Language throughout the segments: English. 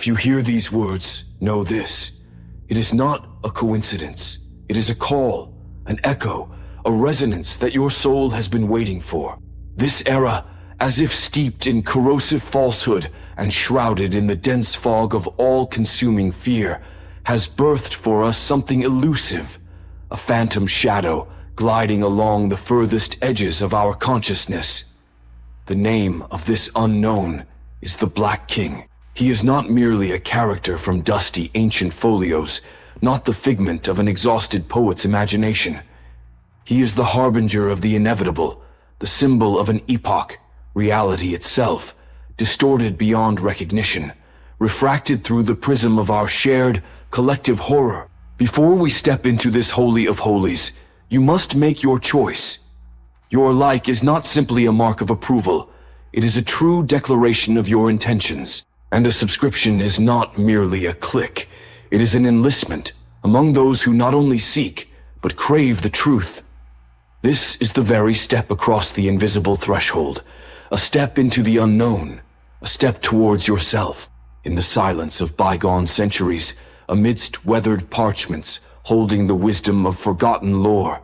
If you hear these words, know this. It is not a coincidence. It is a call, an echo, a resonance that your soul has been waiting for. This era, as if steeped in corrosive falsehood and shrouded in the dense fog of all-consuming fear, has birthed for us something elusive, a phantom shadow gliding along the furthest edges of our consciousness. The name of this unknown is the Black King. He is not merely a character from dusty ancient folios, not the figment of an exhausted poet's imagination. He is the harbinger of the inevitable, the symbol of an epoch, reality itself, distorted beyond recognition, refracted through the prism of our shared, collective horror. Before we step into this holy of holies, you must make your choice. Your like is not simply a mark of approval. It is a true declaration of your intentions. And a subscription is not merely a click. It is an enlistment among those who not only seek, but crave the truth. This is the very step across the invisible threshold, a step into the unknown, a step towards yourself. In the silence of bygone centuries, amidst weathered parchments holding the wisdom of forgotten lore,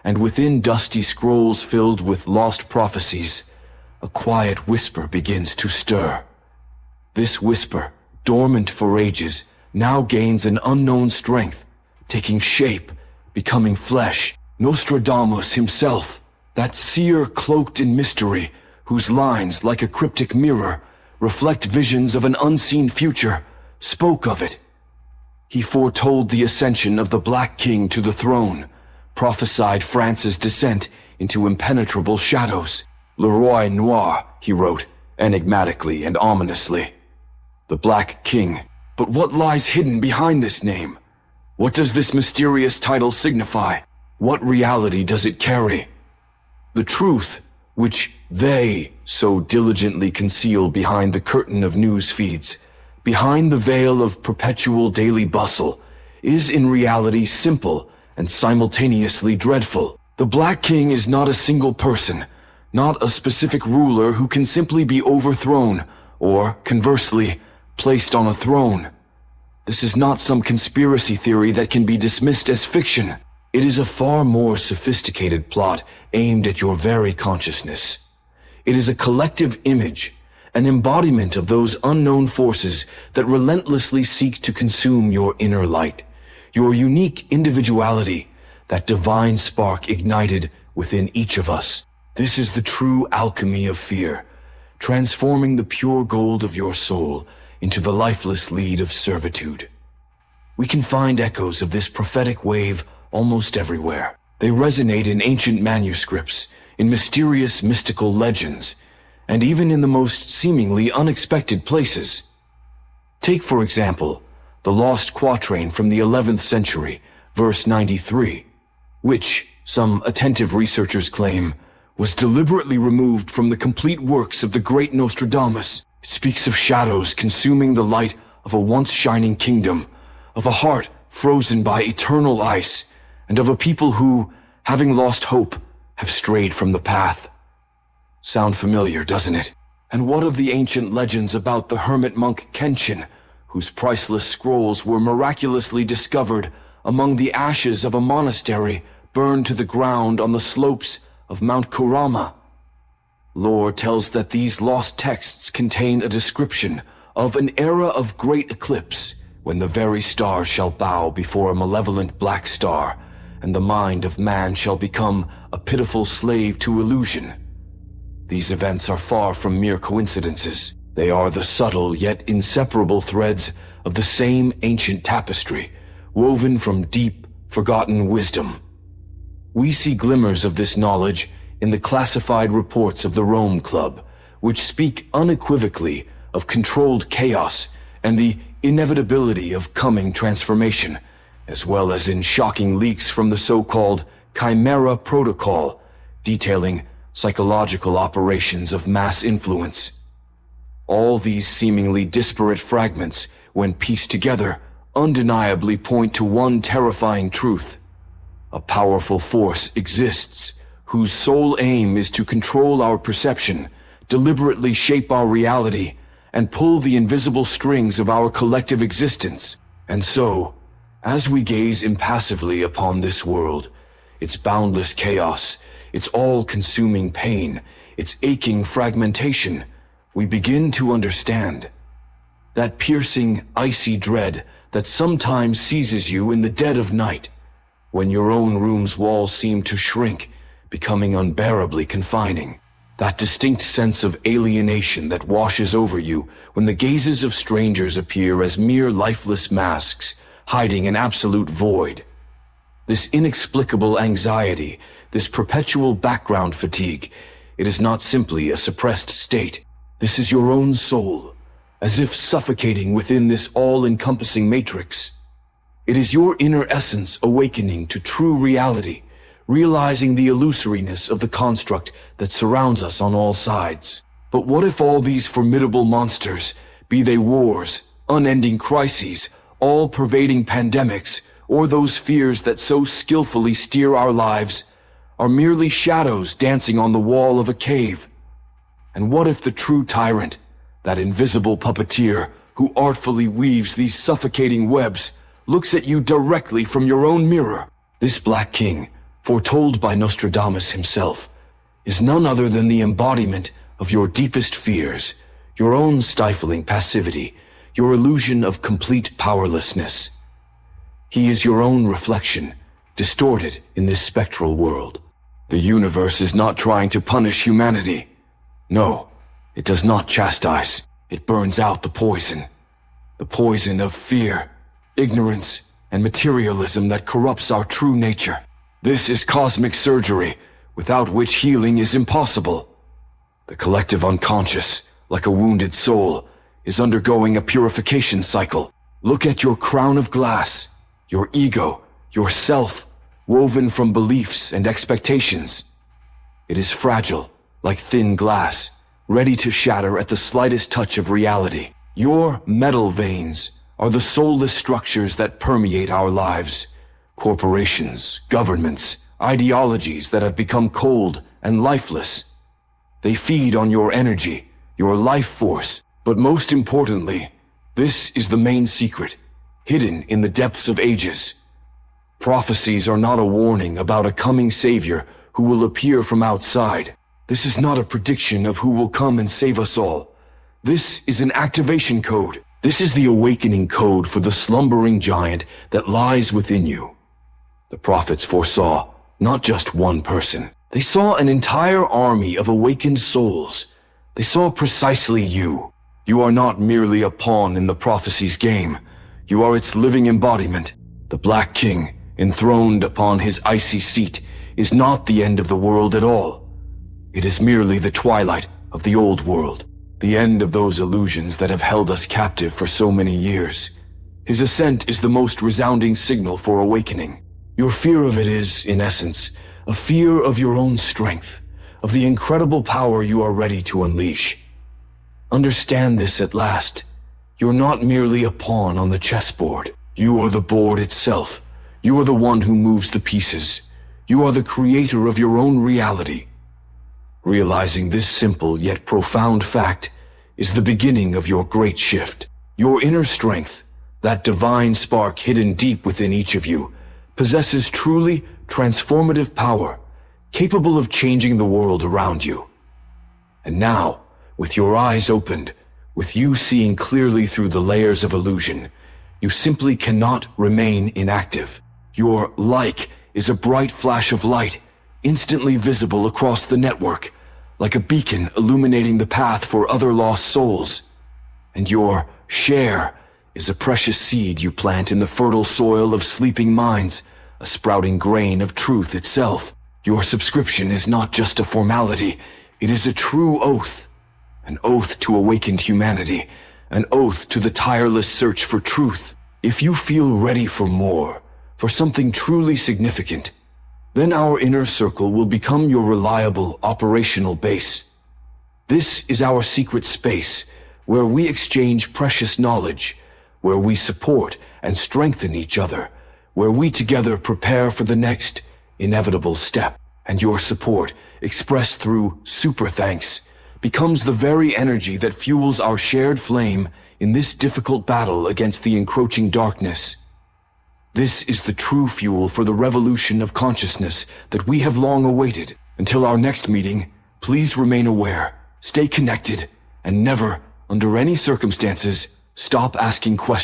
and within dusty scrolls filled with lost prophecies, a quiet whisper begins to stir. This whisper, dormant for ages, now gains an unknown strength, taking shape, becoming flesh. Nostradamus himself, that seer cloaked in mystery, whose lines, like a cryptic mirror, reflect visions of an unseen future, spoke of it. He foretold the ascension of the Black King to the throne, prophesied France's descent into impenetrable shadows. Roi Noir, he wrote, enigmatically and ominously. The Black King. But what lies hidden behind this name? What does this mysterious title signify? What reality does it carry? The truth, which they so diligently conceal behind the curtain of news feeds, behind the veil of perpetual daily bustle, is in reality simple and simultaneously dreadful. The Black King is not a single person, not a specific ruler who can simply be overthrown, or, conversely, placed on a throne. This is not some conspiracy theory that can be dismissed as fiction. It is a far more sophisticated plot aimed at your very consciousness. It is a collective image, an embodiment of those unknown forces that relentlessly seek to consume your inner light, your unique individuality, that divine spark ignited within each of us. This is the true alchemy of fear, transforming the pure gold of your soul into the lifeless lead of servitude. We can find echoes of this prophetic wave almost everywhere. They resonate in ancient manuscripts, in mysterious mystical legends, and even in the most seemingly unexpected places. Take, for example, the lost quatrain from the 11th century, verse 93, which, some attentive researchers claim, was deliberately removed from the complete works of the great Nostradamus. It speaks of shadows consuming the light of a once shining kingdom, of a heart frozen by eternal ice, and of a people who, having lost hope, have strayed from the path. Sound familiar, doesn't it? And what of the ancient legends about the hermit monk Kenshin, whose priceless scrolls were miraculously discovered among the ashes of a monastery burned to the ground on the slopes of Mount Kurama? Lore tells that these lost texts contain a description of an era of great eclipse, when the very stars shall bow before a malevolent black star, and the mind of man shall become a pitiful slave to illusion. These events are far from mere coincidences. They are the subtle yet inseparable threads of the same ancient tapestry, woven from deep, forgotten wisdom. We see glimmers of this knowledge in the classified reports of the Rome Club, which speak unequivocally of controlled chaos and the inevitability of coming transformation, as well as in shocking leaks from the so-called Chimera Protocol, detailing psychological operations of mass influence. All these seemingly disparate fragments, when pieced together, undeniably point to one terrifying truth. A powerful force exists, whose sole aim is to control our perception, deliberately shape our reality, and pull the invisible strings of our collective existence. And so, as we gaze impassively upon this world, its boundless chaos, its all-consuming pain, its aching fragmentation, we begin to understand that piercing, icy dread that sometimes seizes you in the dead of night, when your own room's walls seem to shrink, becoming unbearably confining. That distinct sense of alienation that washes over you when the gazes of strangers appear as mere lifeless masks, hiding an absolute void. This inexplicable anxiety, this perpetual background fatigue, it is not simply a suppressed state. This is your own soul, as if suffocating within this all-encompassing matrix. It is your inner essence awakening to true reality, realizing the illusoriness of the construct that surrounds us on all sides. But what if all these formidable monsters, be they wars, unending crises, all-pervading pandemics, or those fears that so skillfully steer our lives, are merely shadows dancing on the wall of a cave? And what if the true tyrant, that invisible puppeteer who artfully weaves these suffocating webs, looks at you directly from your own mirror? This Black King, foretold by Nostradamus himself, is none other than the embodiment of your deepest fears, your own stifling passivity, your illusion of complete powerlessness. He is your own reflection, distorted in this spectral world. The universe is not trying to punish humanity. No, it does not chastise. It burns out the poison of fear, ignorance, and materialism that corrupts our true nature. This is cosmic surgery, without which healing is impossible. The collective unconscious, like a wounded soul, is undergoing a purification cycle. Look at your crown of glass, your ego, your self, woven from beliefs and expectations. It is fragile, like thin glass, ready to shatter at the slightest touch of reality. Your metal veins are the soulless structures that permeate our lives. Corporations, governments, ideologies that have become cold and lifeless. They feed on your energy, your life force. But most importantly, this is the main secret, hidden in the depths of ages. Prophecies are not a warning about a coming savior who will appear from outside. This is not a prediction of who will come and save us all. This is an activation code. This is the awakening code for the slumbering giant that lies within you. The prophets foresaw not just one person. They saw an entire army of awakened souls. They saw precisely you. You are not merely a pawn in the prophecy's game. You are its living embodiment. The Black King, enthroned upon his icy seat, is not the end of the world at all. It is merely the twilight of the old world, the end of those illusions that have held us captive for so many years. His ascent is the most resounding signal for awakening. Your fear of it is, in essence, a fear of your own strength, of the incredible power you are ready to unleash. Understand this at last. You're not merely a pawn on the chessboard. You are the board itself. You are the one who moves the pieces. You are the creator of your own reality. Realizing this simple yet profound fact is the beginning of your great shift. Your inner strength, that divine spark hidden deep within each of you, possesses truly transformative power, capable of changing the world around you. And now, with your eyes opened, with you seeing clearly through the layers of illusion, you simply cannot remain inactive. Your like is a bright flash of light, instantly visible across the network, like a beacon illuminating the path for other lost souls. And your share is a precious seed you plant in the fertile soil of sleeping minds, a sprouting grain of truth itself. Your subscription is not just a formality, it is a true oath. An oath to awakened humanity, an oath to the tireless search for truth. If you feel ready for more, for something truly significant, then our inner circle will become your reliable operational base. This is our secret space, where we exchange precious knowledge, where we support and strengthen each other, where we together prepare for the next inevitable step. And your support, expressed through super thanks, becomes the very energy that fuels our shared flame in this difficult battle against the encroaching darkness. This is the true fuel for the revolution of consciousness that we have long awaited. Until our next meeting, please remain aware, stay connected, and never, under any circumstances, stop asking questions.